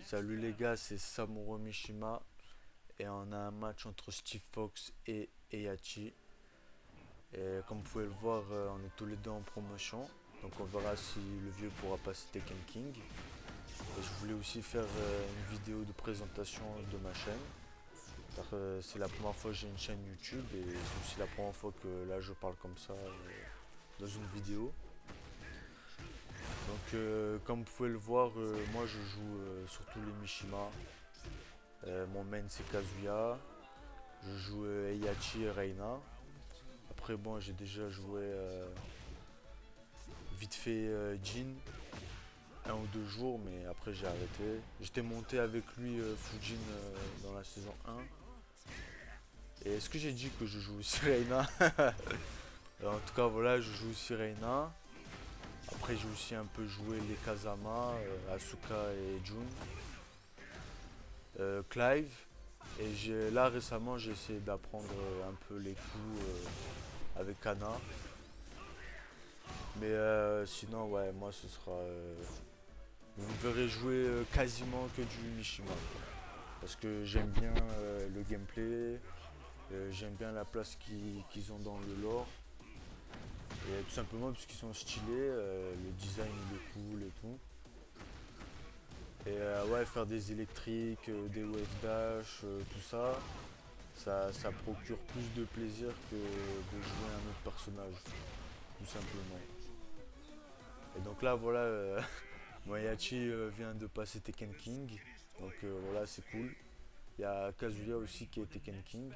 Salut les gars, c'est Samuro Mishima et on a un match entre Steve Fox et Heihachi. Et comme vous pouvez le voir, on est tous les deux en promotion. Donc on verra si le vieux pourra passer Tekken King. Et je voulais aussi faire une vidéo de présentation de ma chaîne. Car c'est la première fois que j'ai une chaîne YouTube et c'est aussi la première fois que là je parle comme ça dans une vidéo. Donc comme vous pouvez le voir, moi je joue surtout les Mishima. Mon main c'est Kazuya. Je joue Heihachi et Reina. Après bon j'ai déjà joué vite fait Jin un ou deux jours mais après j'ai arrêté. J'étais monté avec lui Fujin dans la saison 1. Et est-ce que j'ai dit que je joue aussi Reina? En tout cas voilà je joue aussi Reina. Après j'ai aussi un peu joué les Kazama, Asuka et Jun. Clive. Et là récemment j'ai essayé d'apprendre un peu les coups avec Kana. Mais sinon, ouais, moi ce sera. Vous me verrez jouer quasiment que du Mishima, quoi. Parce que j'aime bien le gameplay, j'aime bien la place qu'ils ont dans le lore. Et tout simplement parce qu'ils sont stylés, le design il est cool et tout. Et ouais, faire des électriques, des wave dash, tout ça, ça procure plus de plaisir que de jouer un autre personnage, tout simplement. Et donc là, voilà, Moyachi vient de passer Tekken King, donc voilà, c'est cool. Il y a Kazuya aussi qui est Tekken King.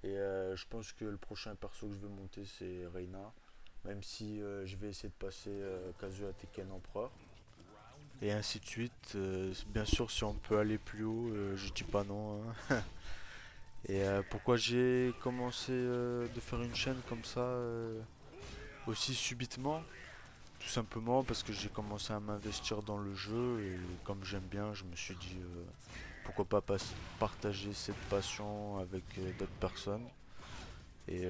Et je pense que le prochain perso que je vais monter c'est Reina. Même si je vais essayer de passer Kazuya Tekken Empereur. Et ainsi de suite. Bien sûr, si on peut aller plus haut, je dis pas non, hein. Et pourquoi j'ai commencé de faire une chaîne comme ça aussi subitement? Tout simplement parce que j'ai commencé à m'investir dans le jeu et comme j'aime bien, je me suis dit pourquoi pas partager cette passion avec d'autres personnes. Et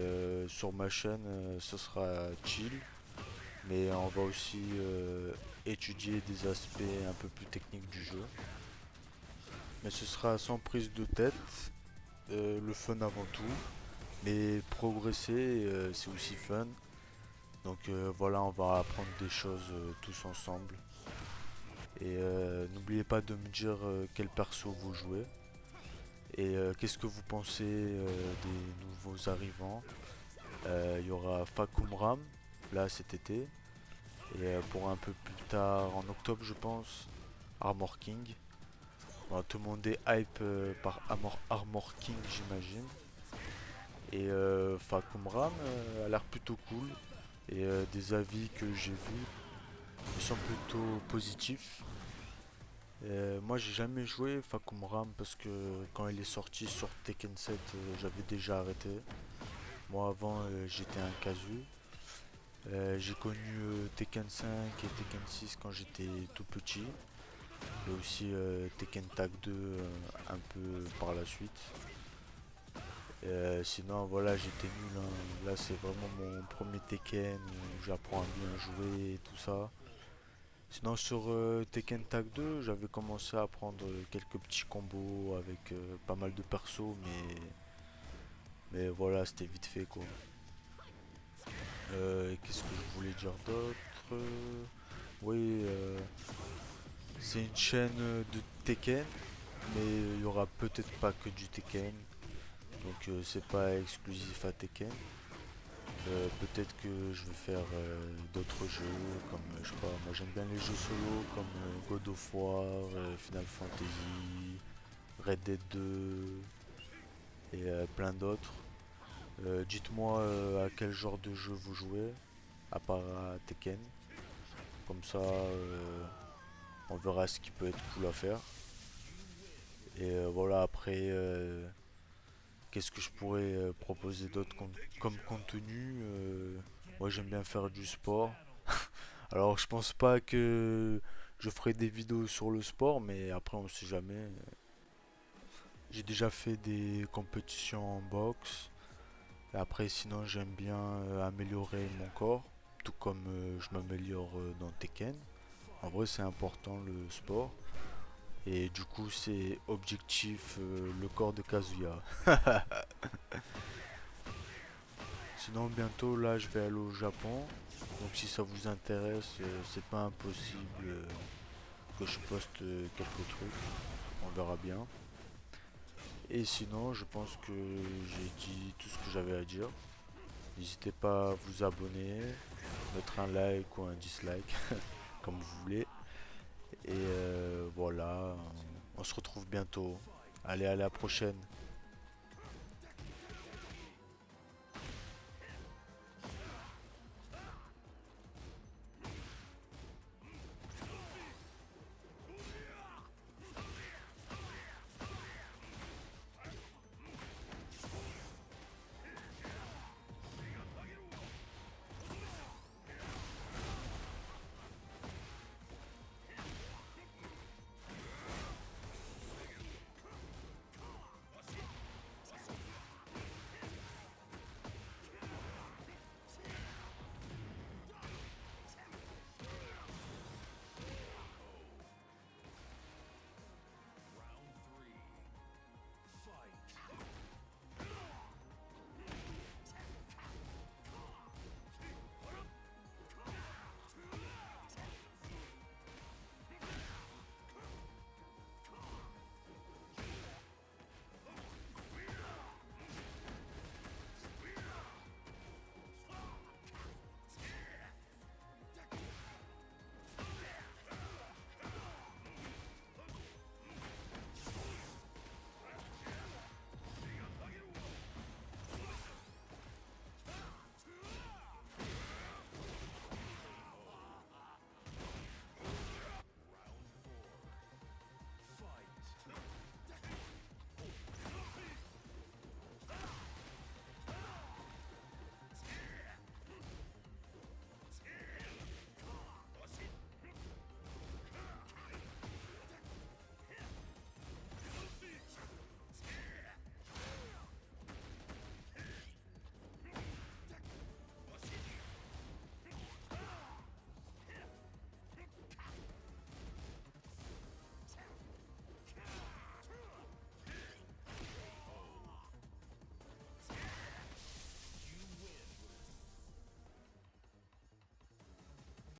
sur ma chaîne, ce sera chill, mais on va aussi étudier des aspects un peu plus techniques du jeu. Mais ce sera sans prise de tête, le fun avant tout. Mais progresser, c'est aussi fun. Donc voilà, on va apprendre des choses tous ensemble. Et n'oubliez pas de me dire quel perso vous jouez. Et qu'est-ce que vous pensez des nouveaux arrivants. Il y aura Fakumram, là cet été. Et pour un peu plus tard, en octobre je pense, Armor King. Bon, tout le monde est hype par Armor King j'imagine. Et Fakumram a l'air plutôt cool. Et des avis que j'ai vus, ils sont plutôt positifs. Moi j'ai jamais joué Fakumram parce que quand il est sorti sur Tekken 7 j'avais déjà arrêté. Moi avant j'étais un casu. J'ai connu Tekken 5 et Tekken 6 quand j'étais tout petit. Et aussi Tekken Tag 2 un peu par la suite. Sinon voilà j'étais nul, hein. Là c'est vraiment mon premier Tekken où j'apprends à bien jouer et tout ça. Sinon sur Tekken Tag 2, j'avais commencé à apprendre quelques petits combos avec pas mal de persos, mais voilà, c'était vite fait quoi. Qu'est-ce que je voulais dire d'autre? Oui, c'est une chaîne de Tekken, mais il y aura peut-être pas que du Tekken, donc c'est pas exclusif à Tekken. Peut-être que je vais faire d'autres jeux comme je sais pas, moi j'aime bien les jeux solo comme God of War, Final Fantasy, Red Dead 2 et plein d'autres. Dites-moi à quel genre de jeu vous jouez à part à Tekken, comme ça on verra ce qui peut être cool à faire. Et voilà après qu'est-ce que je pourrais proposer d'autre comme contenu. Moi j'aime bien faire du sport. Alors je pense pas que je ferai des vidéos sur le sport, mais après on sait jamais. J'ai déjà fait des compétitions en boxe. Et après sinon j'aime bien améliorer mon corps, tout comme je m'améliore dans Tekken. En vrai c'est important le sport. Et du coup, c'est objectif le corps de Kazuya. Sinon, bientôt, là, je vais aller au Japon. Donc, si ça vous intéresse, c'est pas impossible que je poste quelques trucs. On verra bien. Et sinon, je pense que j'ai dit tout ce que j'avais à dire. N'hésitez pas à vous abonner, mettre un like ou un dislike, comme vous voulez. Et voilà, on se retrouve bientôt. Allez, à la prochaine.